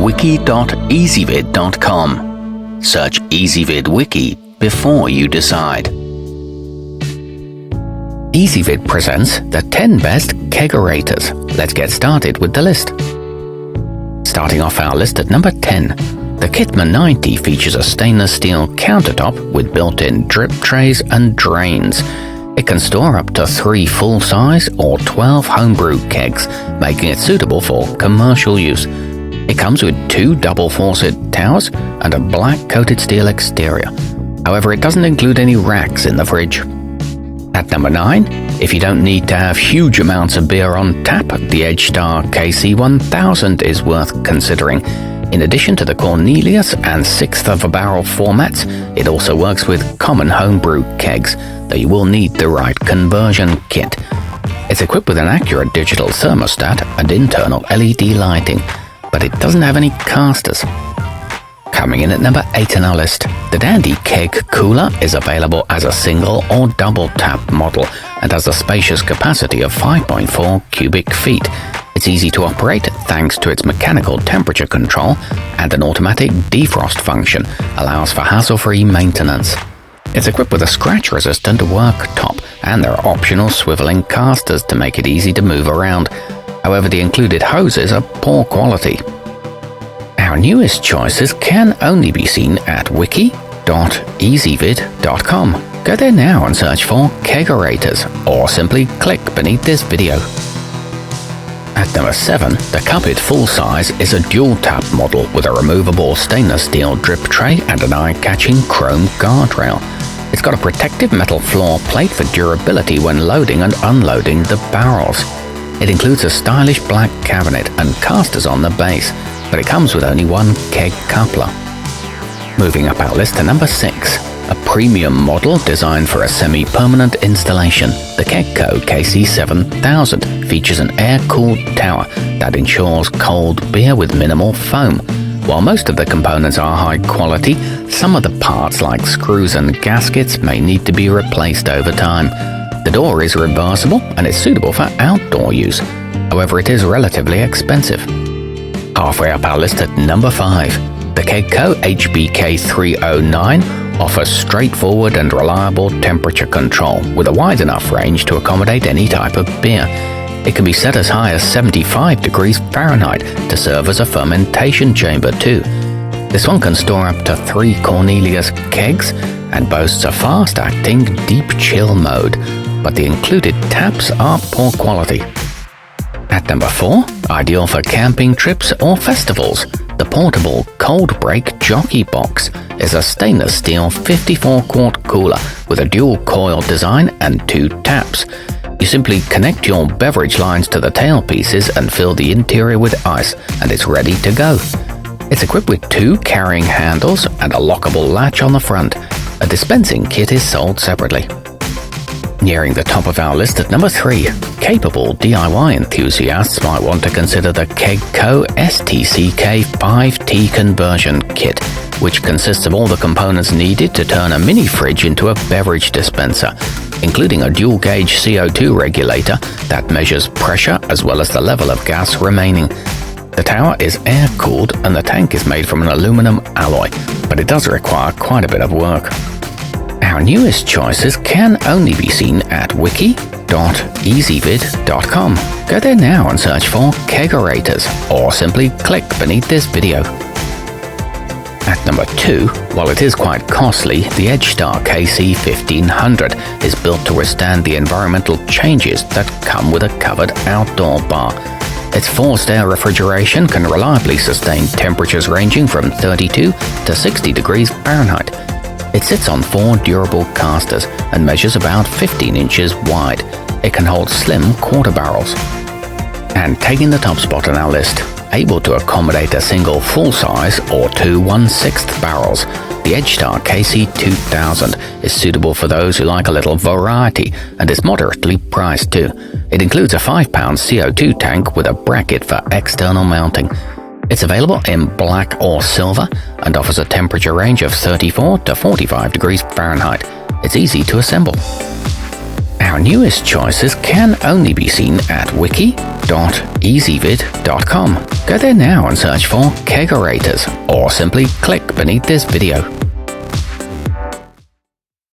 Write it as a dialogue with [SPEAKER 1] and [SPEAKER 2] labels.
[SPEAKER 1] wiki.ezvid.com. Search Ezvid Wiki before you decide. Ezvid presents the 10 best kegerators. Let's get started with the list. Starting off our list at number 10, the Kitman 90 features a stainless steel countertop with built-in drip trays and drains. It can store up to 3 full-size or 12 homebrew kegs, making it suitable for commercial use. It comes with 2 double faucet towers and a black coated steel exterior. However, it doesn't include any racks in the fridge. At number 9, if you don't need to have huge amounts of beer on tap, the EdgeStar KC1000 is worth considering. In addition to the Cornelius and 1/6 of a barrel formats, it also works with common homebrew kegs, though you will need the right conversion kit. It's equipped with an accurate digital thermostat and internal LED lighting, but it doesn't have any casters. Coming in at number 8 on our list, the Dandy Keg Cooler is available as a single or double tap model and has a spacious capacity of 5.4 cubic feet. It's easy to operate thanks to its mechanical temperature control, and an automatic defrost function allows for hassle-free maintenance. It's equipped with a scratch-resistant worktop, and there are optional swiveling casters to make it easy to move around. However, the included hoses are poor quality. Our newest choices can only be seen at wiki.ezvid.com. Go there now and search for kegerators, or simply click beneath this video. At number 7, the Cupid Full Size is a dual-tap model with a removable stainless steel drip tray and an eye-catching chrome guardrail. It's got a protective metal floor plate for durability when loading and unloading the barrels. It includes a stylish black cabinet and casters on the base, but it comes with only one keg coupler. Moving up our list to number 6, a premium model designed for a semi-permanent installation. The Kegco KC7000 features an air-cooled tower that ensures cold beer with minimal foam. While most of the components are high quality, some of the parts like screws and gaskets may need to be replaced over time. The door is reversible and is suitable for outdoor use. However, it is relatively expensive. Halfway up our list at number 5, the Kegco HBK309 offers straightforward and reliable temperature control with a wide enough range to accommodate any type of beer. It can be set as high as 75 degrees Fahrenheit to serve as a fermentation chamber too. This one can store up to 3 Cornelius kegs and boasts a fast-acting deep chill mode, but the included taps are poor quality. At number 4, ideal for camping trips or festivals, the portable Cold Break Jockey Box is a stainless steel 54-quart cooler with a dual-coil design and 2 taps. You simply connect your beverage lines to the tailpieces and fill the interior with ice, and it's ready to go. It's equipped with 2 carrying handles and a lockable latch on the front. A dispensing kit is sold separately. Nearing the top of our list at number 3, capable DIY enthusiasts might want to consider the Kegco STCK 5T conversion kit, which consists of all the components needed to turn a mini fridge into a beverage dispenser, including a dual-gauge CO2 regulator that measures pressure as well as the level of gas remaining. The tower is air-cooled and the tank is made from an aluminum alloy, but it does require quite a bit of work. Our newest choices can only be seen at wiki.ezvid.com. Go there now and search for kegerators, or simply click beneath this video. At number 2, while it is quite costly, the EdgeStar KC1500 is built to withstand the environmental changes that come with a covered outdoor bar. Its forced air refrigeration can reliably sustain temperatures ranging from 32 to 60 degrees Fahrenheit. It sits on 4 durable casters and measures about 15 inches wide. It can hold slim quarter barrels. And taking the top spot on our list, able to accommodate a single full-size or 2 1/6 barrels, the EdgeStar KC2000 is suitable for those who like a little variety and is moderately priced too. It includes a 5-pound CO2 tank with a bracket for external mounting. It's available in black or silver and offers a temperature range of 34 to 45 degrees Fahrenheit. It's easy to assemble. Our newest choices can only be seen at wiki.ezvid.com. Go there now and search for Kegerators, or simply click beneath this video.